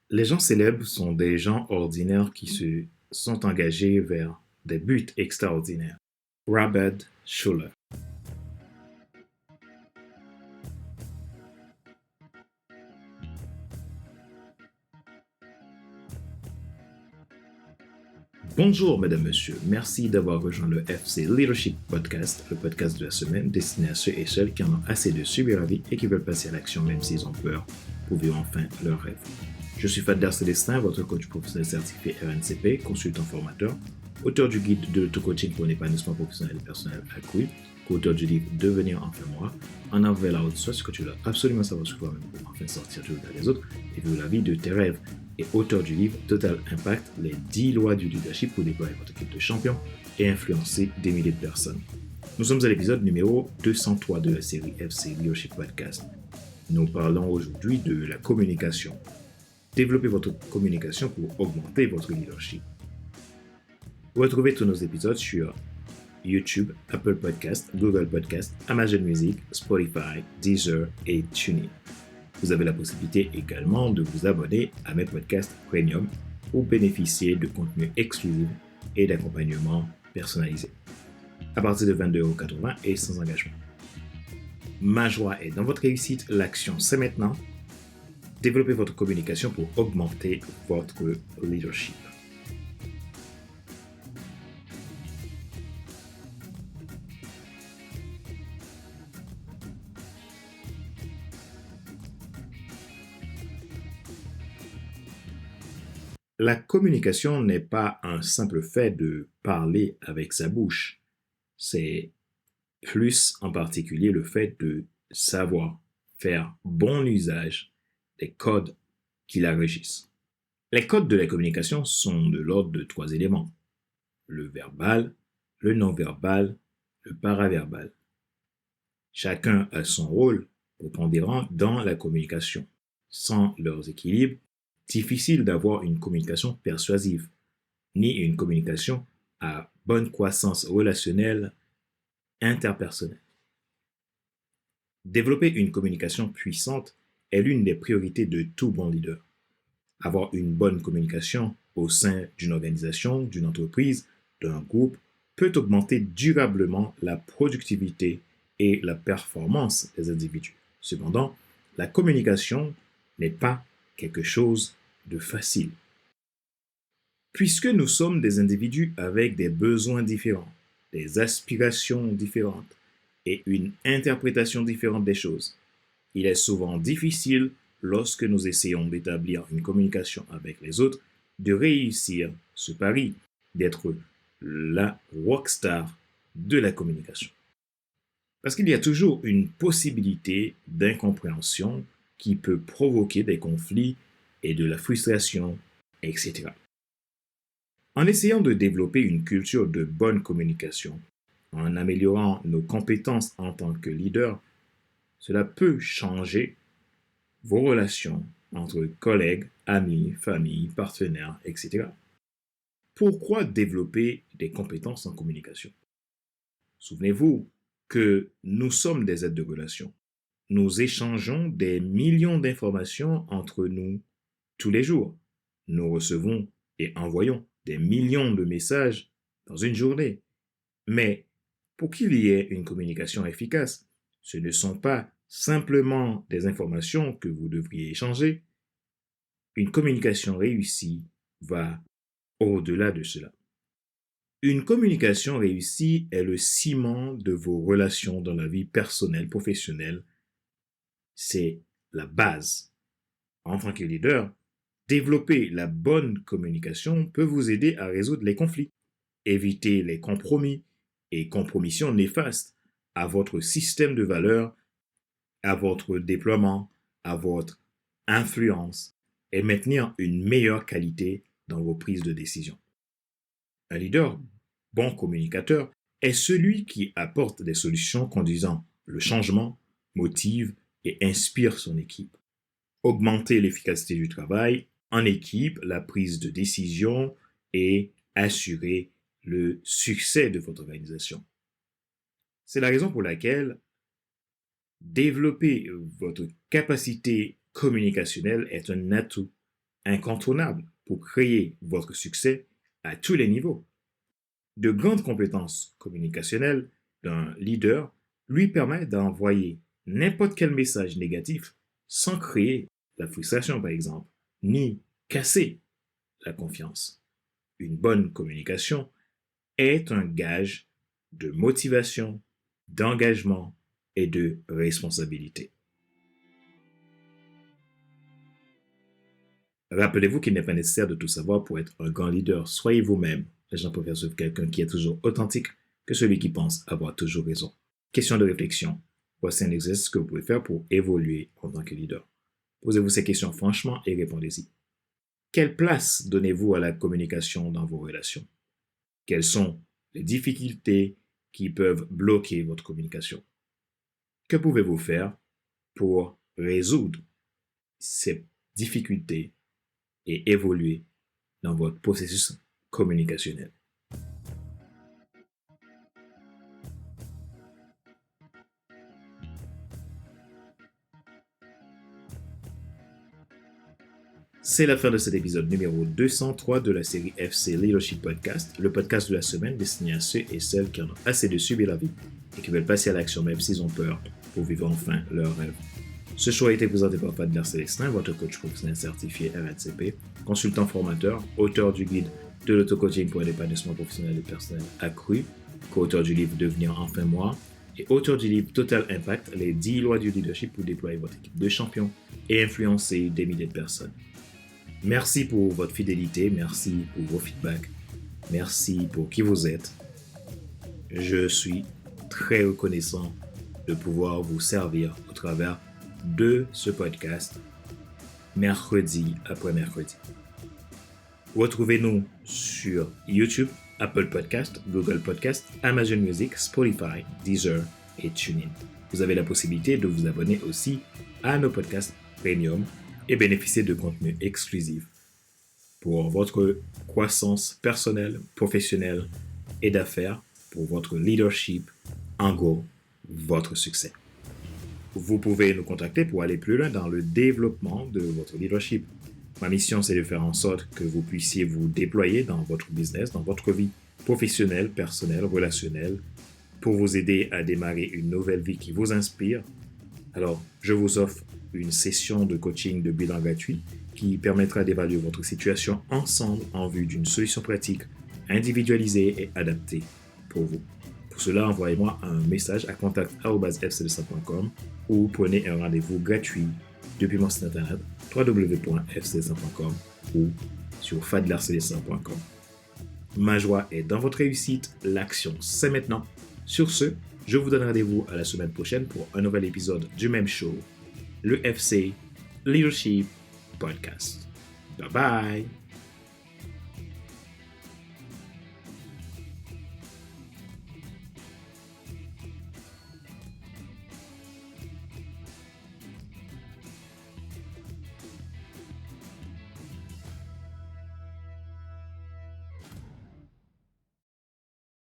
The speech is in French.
Les gens célèbres sont des gens ordinaires qui se sont engagés vers des buts extraordinaires. Robert Schuller. Bonjour, mesdames, messieurs. Merci d'avoir rejoint le FC Leadership Podcast, le podcast de la semaine destiné à ceux et celles qui en ont assez de subir la vie et qui veulent passer à l'action même s'ils ont peur pour vivre enfin leur rêve. Je suis Fadler Célestin, votre coach professionnel certifié RNCP, consultant formateur, auteur du guide de l'auto-coaching pour l'épanouissement professionnel et personnel accru, co-auteur du livre Devenir enfin moi, en avant vers la haute source que tu dois absolument savoir sur toi-même pour enfin sortir du regard des autres et vivre la vie de tes rêves, et auteur du livre Total Impact, les 10 lois du leadership pour déployer votre équipe de champions et influencer des milliers de personnes. Nous sommes à l'épisode numéro 203 de la série FC Leadership Podcast. Nous parlons aujourd'hui de la communication. Développez votre communication pour augmenter votre leadership. Vous retrouvez tous nos épisodes sur YouTube, Apple Podcast, Google Podcast, Amazon Music, Spotify, Deezer et TuneIn. Vous avez la possibilité également de vous abonner à mes podcasts premium pour bénéficier de contenus exclusifs et d'accompagnement personnalisé. À partir de 22,80 € et sans engagement. Ma joie est dans votre réussite, l'action c'est maintenant. Développez votre communication pour augmenter votre leadership. La communication n'est pas un simple fait de parler avec sa bouche. C'est plus en particulier le fait de savoir faire bon usage des codes qui la régissent. Les codes de la communication sont de l'ordre de 3 éléments. Le verbal, le non-verbal, le paraverbal. Chacun a son rôle prépondérant dans la communication. Sans leurs équilibres, difficile d'avoir une communication persuasive, ni une communication à bonne croissance relationnelle interpersonnelle. Développer une communication puissante est l'une des priorités de tout bon leader. Avoir une bonne communication au sein d'une organisation, d'une entreprise, d'un groupe peut augmenter durablement la productivité et la performance des individus. Cependant, la communication n'est pas quelque chose de facile. Puisque nous sommes des individus avec des besoins différents, des aspirations différentes et une interprétation différente des choses, il est souvent difficile, lorsque nous essayons d'établir une communication avec les autres, de réussir ce pari, d'être la rockstar de la communication. Parce qu'il y a toujours une possibilité d'incompréhension qui peut provoquer des conflits et de la frustration, etc. En essayant de développer une culture de bonne communication, en améliorant nos compétences en tant que leader, cela peut changer vos relations entre collègues, amis, famille, partenaires, etc. Pourquoi développer des compétences en communication? Souvenez-vous que nous sommes des êtres de relation. Nous échangeons des millions d'informations entre nous tous les jours. Nous recevons et envoyons des millions de messages dans une journée. Mais pour qu'il y ait une communication efficace, ce ne sont pas simplement des informations que vous devriez échanger. Une communication réussie va au-delà de cela. Une communication réussie est le ciment de vos relations dans la vie personnelle, professionnelle. C'est la base. En tant que leader, développer la bonne communication peut vous aider à résoudre les conflits, éviter les compromis et compromissions néfastes à votre système de valeurs, à votre déploiement, à votre influence et maintenir une meilleure qualité dans vos prises de décision. Un leader, bon communicateur, est celui qui apporte des solutions conduisant le changement, motive et inspire son équipe. Augmenter l'efficacité du travail en équipe, la prise de décision et assurer le succès de votre organisation. C'est la raison pour laquelle développer votre capacité communicationnelle est un atout incontournable pour créer votre succès à tous les niveaux. De grandes compétences communicationnelles d'un leader lui permettent d'envoyer n'importe quel message négatif sans créer la frustration, par exemple, ni casser la confiance. Une bonne communication est un gage de motivation, d'engagement et de responsabilité. Rappelez-vous qu'il n'est pas nécessaire de tout savoir pour être un grand leader. Soyez vous-même. Les gens préfèrent suivre quelqu'un qui est toujours authentique que celui qui pense avoir toujours raison. Question de réflexion. Voici un exercice que vous pouvez faire pour évoluer en tant que leader. Posez-vous ces questions franchement et répondez-y. Quelle place donnez-vous à la communication dans vos relations? Quelles sont les difficultés qui peuvent bloquer votre communication? Que pouvez-vous faire pour résoudre ces difficultés et évoluer dans votre processus communicationnel? C'est la fin de cet épisode numéro 203 de la série FC Leadership Podcast, le podcast de la semaine destiné à ceux et celles qui en ont assez de subir la vie et qui veulent passer à l'action même s'ils ont peur pour vivre enfin leur rêve. Ce show a été présenté par Fadler Célestin, votre coach professionnel certifié RNCP, consultant formateur, auteur du guide de l'auto-coaching pour l'épanouissement professionnel et personnel accru, co-auteur du livre Devenir enfin moi et auteur du livre Total Impact, les 10 lois du leadership pour déployer votre équipe de champions et influencer des milliers de personnes. Merci pour votre fidélité, merci pour vos feedbacks, merci pour qui vous êtes. Je suis très reconnaissant de pouvoir vous servir au travers de ce podcast, mercredi après mercredi. Retrouvez-nous sur YouTube, Apple Podcast, Google Podcast, Amazon Music, Spotify, Deezer et TuneIn. Vous avez la possibilité de vous abonner aussi à nos podcasts premium et bénéficier de contenus exclusifs pour votre croissance personnelle, professionnelle et d'affaires, pour votre leadership, en gros, votre succès. Vous pouvez nous contacter pour aller plus loin dans le développement de votre leadership. Ma mission, c'est de faire en sorte que vous puissiez vous déployer dans votre business, dans votre vie professionnelle, personnelle, relationnelle, pour vous aider à démarrer une nouvelle vie qui vous inspire. Alors, je vous offre une session de coaching de bilan gratuit qui permettra d'évaluer votre situation ensemble en vue d'une solution pratique, individualisée et adaptée pour vous. Pour cela, envoyez-moi un message à contact@fcdessin.com ou prenez un rendez-vous gratuit depuis mon site internet www.fcdessin.com ou sur fadlercdessin.com. Ma joie est dans votre réussite, l'action c'est maintenant. Sur ce, je vous donne rendez-vous à la semaine prochaine pour un nouvel épisode du même show, le FC Leadership Podcast. Bye bye!